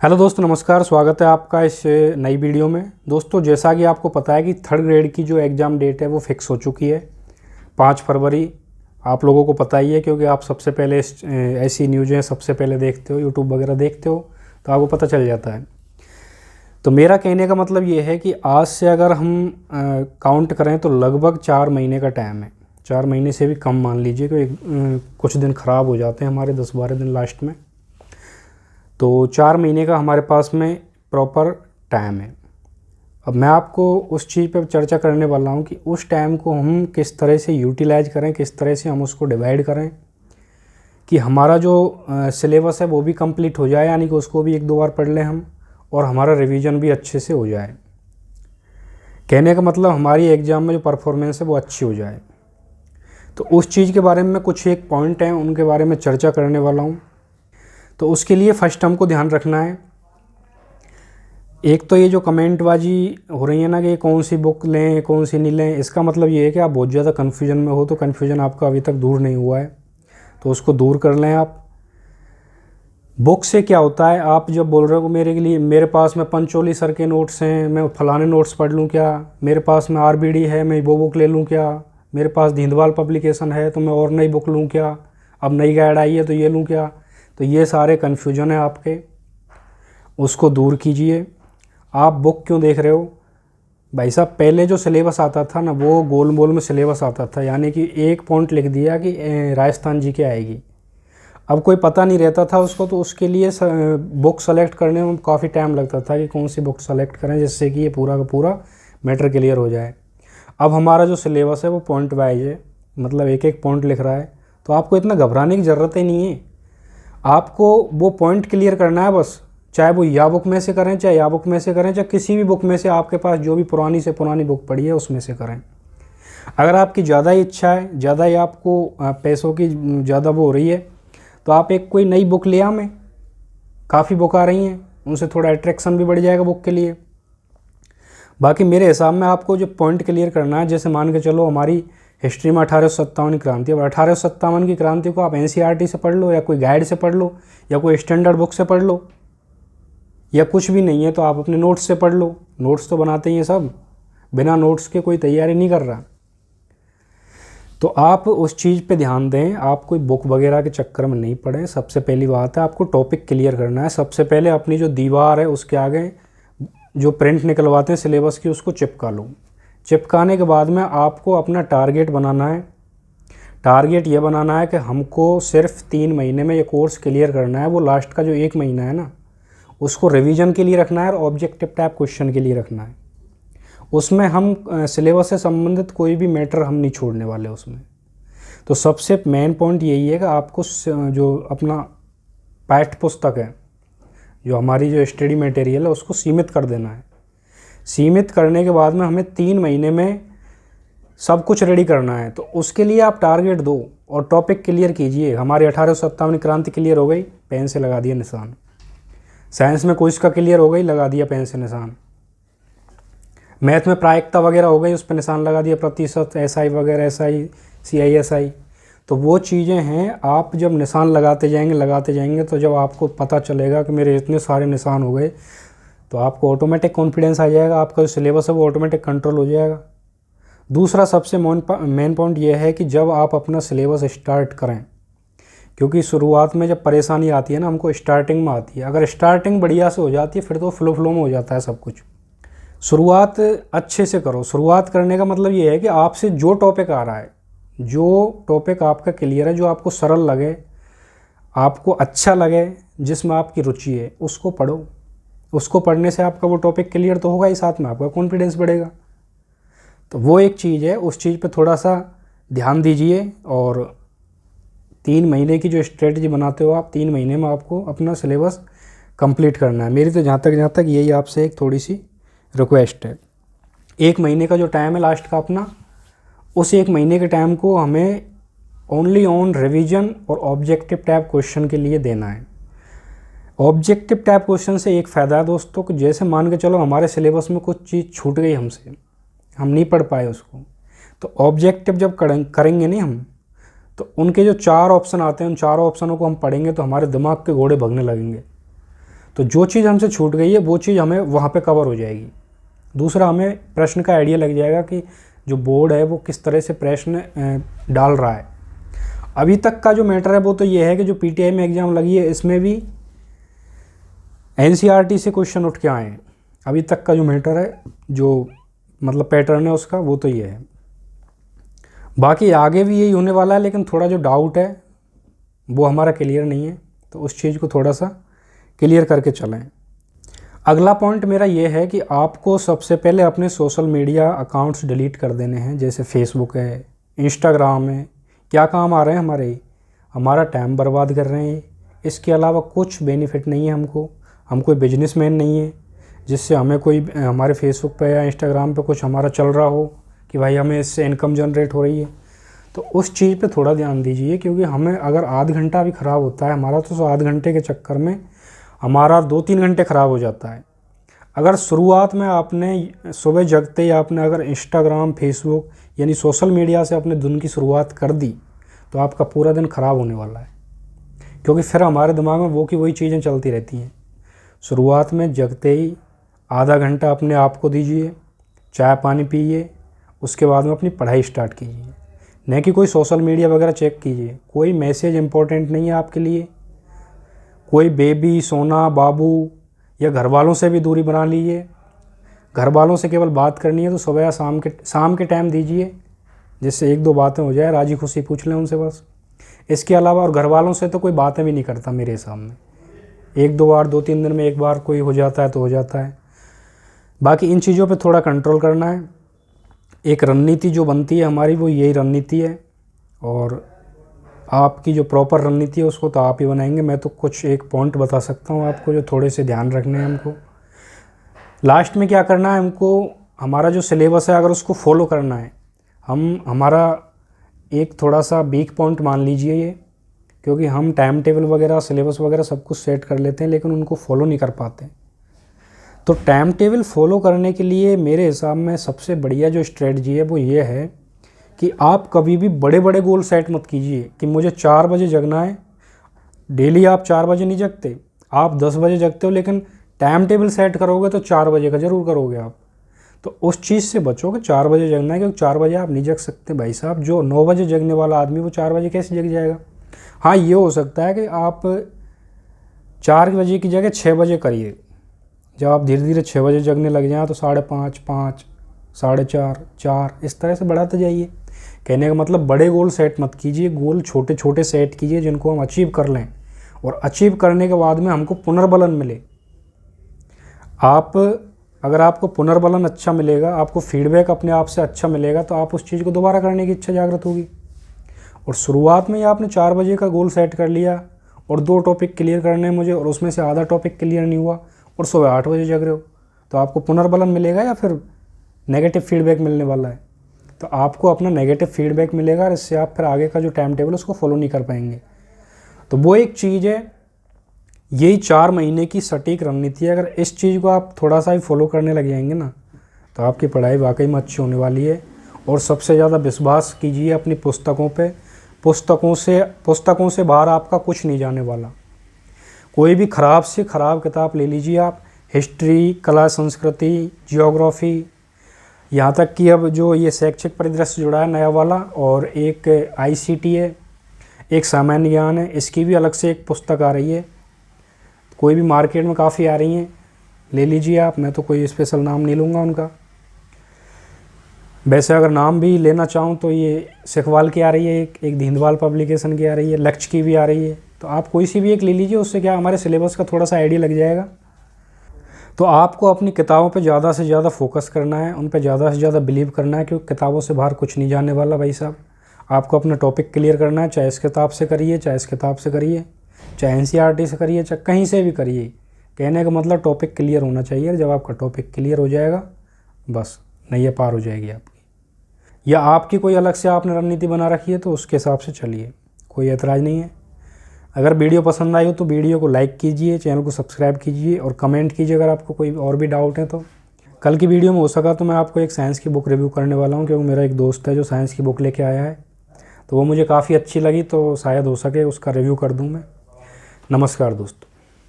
Hello दोस्तों, नमस्कार। स्वागत है आपका इस नई वीडियो में। दोस्तों, जैसा कि आपको पता है कि थर्ड ग्रेड की जो एग्ज़ाम डेट है वो फिक्स हो चुकी है 5 फरवरी। आप लोगों को पता ही है, क्योंकि आप सबसे पहले ऐसी न्यूज़ें सबसे पहले देखते हो, यूट्यूब वगैरह देखते हो, तो आपको पता चल जाता है। तो मेरा कहने का मतलब ये है कि आज से अगर हम काउंट करें तो लगभग 4 महीने का टाइम है। 4 महीने से भी कम मान लीजिए, क्योंकि कुछ दिन ख़राब हो जाते हैं हमारे, 10-12 दिन लास्ट में। तो 4 महीने का हमारे पास में प्रॉपर टाइम है। अब मैं आपको उस चीज़ पर चर्चा करने वाला हूँ कि उस टाइम को हम किस तरह से यूटिलाइज करें, किस तरह से हम उसको डिवाइड करें कि हमारा जो सिलेबस है वो भी कंप्लीट हो जाए, यानी कि उसको भी 1-2 बार पढ़ लें हम, और हमारा रिवीजन भी अच्छे से हो जाए। कहने का मतलब हमारी एग्ज़ाम में जो परफॉर्मेंस है वो अच्छी हो जाए। तो उस चीज़ के बारे में कुछ एक पॉइंट हैं, उनके बारे में चर्चा करने वाला हूँ। तो उसके लिए फ़र्स्ट हमको ध्यान रखना है, एक तो ये जो कमेंटबाजी हो रही है ना कि कौन सी बुक लें कौन सी नहीं लें, इसका मतलब ये है कि आप बहुत ज़्यादा कन्फ्यूजन में हो। तो कन्फ्यूजन आपका अभी तक दूर नहीं हुआ है, तो उसको दूर कर लें आप। बुक से क्या होता है, आप जब बोल रहे हो मेरे पास में पंचोली सर के नोट्स हैं, मैं फलाने नोट्स पढ़ लूँ क्या, मेरे पास में आरबीडी है, मैं वो बुक ले लूँ क्या, मेरे पास दीनदयाल पब्लिकेशन है तो मैं और नई बुक लूँ क्या, अब नई गाइड आई है तो ये लूँ क्या। तो ये सारे कन्फ्यूजन है आपके, उसको दूर कीजिए। आप बुक क्यों देख रहे हो भाई साहब? पहले जो सिलेबस आता था ना, वो गोल मोल में सिलेबस आता था, यानी कि एक पॉइंट लिख दिया कि राजस्थान जी के आएगी। अब कोई पता नहीं रहता था उसको, तो उसके लिए बुक सेलेक्ट करने में काफ़ी टाइम लगता था कि कौन सी बुक सेलेक्ट करें जिससे कि ये पूरा का पूरा मैटर क्लियर हो जाए। अब हमारा जो सिलेबस है वो पॉइंट वाइज है, मतलब एक एक पॉइंट लिख रहा है, तो आपको इतना घबराने की ज़रूरत ही नहीं है। आपको वो पॉइंट क्लियर करना है बस, चाहे वो या बुक में से करें, चाहे या बुक में से करें, चाहे किसी भी बुक में से आपके पास जो भी पुरानी से पुरानी बुक पड़ी है उसमें से करें। अगर आपकी ज़्यादा ही इच्छा है, ज़्यादा ही आपको पैसों की ज़्यादा वो हो रही है, तो आप एक कोई नई बुक ले आएं। काफ़ी बुक आ रही हैं, उनसे थोड़ा अट्रैक्शन भी बढ़ जाएगा बुक के लिए। बाकी मेरे हिसाब में आपको जो पॉइंट क्लियर करना है, जैसे मान के चलो हमारी हिस्ट्री में 1857 की क्रांति है। 1857 की क्रांति को आप एनसीईआरटी से पढ़ लो, या कोई गाइड से पढ़ लो, या कोई स्टैंडर्ड बुक से पढ़ लो, या कुछ भी नहीं है तो आप अपने नोट्स से पढ़ लो। नोट्स तो बनाते ही हैं सब, बिना नोट्स के कोई तैयारी नहीं कर रहा। तो आप उस चीज़ पे ध्यान दें, आप कोई बुक वगैरह के चक्कर में नहीं पड़े। सबसे पहली बात है, आपको टॉपिक क्लियर करना है। सबसे पहले अपनी जो दीवार है उसके आगे जो प्रिंट निकलवाते हैं सिलेबस की, उसको चिपका लो। चिपकाने के बाद में आपको अपना टारगेट बनाना है। टारगेट ये बनाना है कि हमको सिर्फ 3 महीने में ये कोर्स क्लियर करना है। वो लास्ट का जो 1 महीना है ना, उसको रिवीजन के लिए रखना है और ऑब्जेक्टिव टाइप क्वेश्चन के लिए रखना है। उसमें हम सिलेबस से संबंधित कोई भी मैटर हम नहीं छोड़ने वाले उसमें। तो सबसे मेन पॉइंट यही है कि आपको जो अपना पाठ्य पुस्तक है, जो हमारी जो स्टडी मटेरियल है, उसको सीमित कर देना है। सीमित करने के बाद में हमें 3 महीने में सब कुछ रेडी करना है। तो उसके लिए आप टारगेट दो और टॉपिक क्लियर कीजिए। हमारी 1857 क्रांति क्लियर हो गई, पेन से लगा दिया निशान। साइंस में क्विज का क्लियर हो गई, लगा दिया पेन से निशान। मैथ में प्रायिकता वगैरह हो गई, उस पर निशान लगा दिया, प्रतिशत, एसआई वगैरह, एसआई, सीआईएसआई। तो वो चीज़ें हैं, आप जब निशान लगाते जाएंगे तो जब आपको पता चलेगा कि मेरे इतने सारे निशान हो गए, तो आपको ऑटोमेटिक कॉन्फिडेंस आ जाएगा, आपका जो सिलेबस है वो ऑटोमेटिक कंट्रोल हो जाएगा। दूसरा सबसे मेन पॉइंट ये है कि जब आप अपना सिलेबस स्टार्ट करें, क्योंकि शुरुआत में जब परेशानी आती है ना, हमको स्टार्टिंग में आती है। अगर स्टार्टिंग बढ़िया से हो जाती है फिर तो फ्लो में हो जाता है सब कुछ। शुरुआत अच्छे से करो। शुरुआत करने का मतलब ये है कि आपसे जो टॉपिक आ रहा है, जो टॉपिक आपका क्लियर है, जो आपको सरल लगे, आपको अच्छा लगे, जिसमें आपकी रुचि है, उसको पढ़ो। उसको पढ़ने से आपका वो टॉपिक क्लियर तो होगा ही, साथ में आपका कॉन्फिडेंस बढ़ेगा। तो वो एक चीज़ है, उस चीज़ पे थोड़ा सा ध्यान दीजिए। और 3 महीने की जो स्ट्रेटजी बनाते हो आप, 3 महीने में आपको अपना सिलेबस कंप्लीट करना है। मेरी तो जहाँ तक यही आपसे एक थोड़ी सी रिक्वेस्ट है। 1 महीने का जो टाइम है लास्ट का अपना, उस 1 महीने के टाइम को हमें ओनली ऑन रिवीजन और ऑब्जेक्टिव टाइप क्वेश्चन के लिए देना है। ऑब्जेक्टिव टाइप क्वेश्चन से एक फ़ायदा है दोस्तों कि जैसे मान के चलो हमारे सिलेबस में कुछ चीज़ छूट गई हमसे, हम नहीं पढ़ पाए उसको, तो ऑब्जेक्टिव जब करेंगे नहीं हम, तो उनके जो 4 ऑप्शन आते हैं, उन 4 ऑप्शनों को हम पढ़ेंगे तो हमारे दिमाग के घोड़े भगने लगेंगे। तो जो चीज़ हमसे छूट गई है वो चीज़ हमें वहाँ पे कवर हो जाएगी। दूसरा, हमें प्रश्न का आइडिया लग जाएगा कि जो बोर्ड है वो किस तरह से प्रश्न डाल रहा है। अभी तक का जो मैटर है वो तो ये है कि जो पीटीआई में एग्ज़ाम लगी है इसमें भी एनसीईआरटी से क्वेश्चन उठ के आए हैं। अभी तक का जो मैटर है, जो मतलब पैटर्न है उसका, वो तो ये है। बाकी आगे भी यही होने वाला है, लेकिन थोड़ा जो डाउट है वो हमारा क्लियर नहीं है, तो उस चीज़ को थोड़ा सा क्लियर करके चलें। अगला पॉइंट मेरा ये है कि आपको सबसे पहले अपने सोशल मीडिया अकाउंट्स डिलीट कर देने हैं। जैसे फेसबुक है, इंस्टाग्राम है, क्या काम आ रहे हैं हमारे, हमारा टाइम बर्बाद कर रहे हैं। इसके अलावा कुछ बेनिफिट नहीं है हमको। हम कोई बिजनेसमैन नहीं है जिससे हमें कोई हमारे फेसबुक पे या इंस्टाग्राम पे कुछ हमारा चल रहा हो कि भाई हमें इससे इनकम जनरेट हो रही है। तो उस चीज़ पे थोड़ा ध्यान दीजिए, क्योंकि हमें अगर आध घंटा भी ख़राब होता है हमारा, तो आध घंटे के चक्कर में हमारा 2-3 घंटे ख़राब हो जाता है। अगर शुरुआत में आपने सुबह जगते ही आपने अगर इंस्टाग्राम, फेसबुक यानी सोशल मीडिया से अपने दिन की शुरुआत कर दी, तो आपका पूरा दिन ख़राब होने वाला है, क्योंकि फिर हमारे दिमाग में वो की वही चीज़ें चलती रहती हैं। शुरुआत में जगते ही आधा घंटा अपने आप को दीजिए, चाय पानी पीजिए, उसके बाद में अपनी पढ़ाई स्टार्ट कीजिए, न कि कोई सोशल मीडिया वगैरह चेक कीजिए। कोई मैसेज इंपॉर्टेंट नहीं है आपके लिए, कोई बेबी, सोना, बाबू या घर वालों से भी दूरी बना लीजिए। घर वालों से केवल बात करनी है तो सुबह या शाम के टाइम दीजिए, जिससे 1-2 बातें हो जाए, राजी खुशी पूछ लें उनसे बस। इसके अलावा और घर वालों से तो कोई बातें भी नहीं करता मेरे हिसाब में। 1-2 बार, 2-3 दिन में एक बार कोई हो जाता है तो हो जाता है। बाकी इन चीज़ों पे थोड़ा कंट्रोल करना है। एक रणनीति जो बनती है हमारी, वो यही रणनीति है, और आपकी जो प्रॉपर रणनीति है उसको तो आप ही बनाएंगे। मैं तो कुछ एक पॉइंट बता सकता हूँ आपको जो थोड़े से ध्यान रखने हैं हमको। लास्ट में क्या करना है हमको, हमारा जो सिलेबस है अगर उसको फॉलो करना है, हमारा एक थोड़ा सा वीक पॉइंट मान लीजिए ये, क्योंकि हम टाइम टेबल वगैरह, सिलेबस वगैरह सब कुछ सेट कर लेते हैं लेकिन उनको फॉलो नहीं कर पाते। तो टाइम टेबल फॉलो करने के लिए मेरे हिसाब में सबसे बढ़िया जो स्ट्रेटजी है वो ये है कि आप कभी भी बड़े बड़े गोल सेट मत कीजिए कि मुझे 4 बजे जगना है। डेली आप 4 बजे नहीं जगते, आप 10 बजे जगते हो, लेकिन टाइम टेबल सेट करोगे तो 4 बजे का ज़रूर करोगे आप। तो उस चीज़ से बचो कि 4 बजे जगना है, क्योंकि 4 बजे आप नहीं जग सकते भाई साहब। जो 9 बजे जगने वाला आदमी वो 4 बजे कैसे जग जाएगा। हाँ, ये हो सकता है कि आप 4 बजे की जगह 6 बजे करिए। जब आप धीरे धीरे 6 बजे जगने लग जाएँ तो 5:30, 5, 4:30, 4 इस तरह से बढ़ाते जाइए। कहने का मतलब बड़े गोल सेट मत कीजिए, गोल छोटे छोटे सेट कीजिए जिनको हम अचीव कर लें, और अचीव करने के बाद में हमको पुनर्बलन मिले। अगर आपको पुनर्बलन अच्छा मिलेगा, आपको फीडबैक अपने आप से अच्छा मिलेगा, तो आप उस चीज़ को दोबारा करने की इच्छा जागृत होगी। और शुरुआत में ही आपने 4 बजे का गोल सेट कर लिया और 2 टॉपिक क्लियर करने हैं मुझे, और उसमें से आधा टॉपिक क्लियर नहीं हुआ और सुबह 8 बजे जग रहे हो, तो आपको पुनर्बलन मिलेगा या फिर नेगेटिव फीडबैक मिलने वाला है। तो आपको अपना नेगेटिव फीडबैक मिलेगा, और इससे आप फिर आगे का जो टाइम टेबल उसको फॉलो नहीं कर पाएंगे। तो वो एक चीज़ है, यही 4 महीने की सटीक रणनीति है। अगर इस चीज़ को आप थोड़ा सा भी फॉलो करने लग जाएंगे ना, तो आपकी पढ़ाई वाकई में अच्छी होने वाली है। और सबसे ज़्यादा विश्वास कीजिए अपनी पुस्तकों पे। पुस्तकों से बाहर आपका कुछ नहीं जाने वाला। कोई भी ख़राब से ख़राब किताब ले लीजिए आप, हिस्ट्री, कला संस्कृति, जियोग्राफी, यहाँ तक कि अब जो ये शैक्षिक परिदृश्य जुड़ा है नया वाला, और एक ICT है, एक सामान्य ज्ञान है, इसकी भी अलग से एक पुस्तक आ रही है। कोई भी मार्केट में काफ़ी आ रही हैं, ले लीजिए आप। मैं तो कोई स्पेशल नाम नहीं लूँगा उनका। वैसे अगर नाम भी लेना चाहूँ तो ये सिखवाल की आ रही है, एक दीनदयाल पब्लिकेशन की आ रही है, लक्ष्य की भी आ रही है। तो आप कोई सी भी एक ले लीजिए, उससे क्या हमारे सिलेबस का थोड़ा सा आइडिया लग जाएगा। तो आपको अपनी किताबों पे ज़्यादा से ज़्यादा फोकस करना है, उन पे ज़्यादा से ज़्यादा बिलीव करना है, क्योंकि किताबों से बाहर कुछ नहीं जाने वाला भाई साहब। आपको अपना टॉपिक क्लियर करना है, चाहे इस किताब से करिए, चाहे इस किताब से करिए, चाहे NCERT से करिए, चाहे कहीं से भी करिए। कहने का मतलब टॉपिक क्लियर होना चाहिए। जब आपका टॉपिक क्लियर हो जाएगा, बस नैया पार हो जाएगी आपकी। या आपकी कोई अलग से आपने रणनीति बना रखी है तो उसके हिसाब से चलिए, कोई ऐतराज़ नहीं है। अगर वीडियो पसंद आई हो तो वीडियो को लाइक कीजिए, चैनल को सब्सक्राइब कीजिए और कमेंट कीजिए अगर आपको कोई और भी डाउट है तो। कल की वीडियो में हो सका तो मैं आपको एक साइंस की बुक रिव्यू करने वाला हूँ, क्योंकि मेरा एक दोस्त है जो साइंस की बुक लेके आया है, तो वो मुझे काफ़ी अच्छी लगी, तो शायद हो सके उसका रिव्यू कर दूँ मैं। नमस्कार दोस्तों।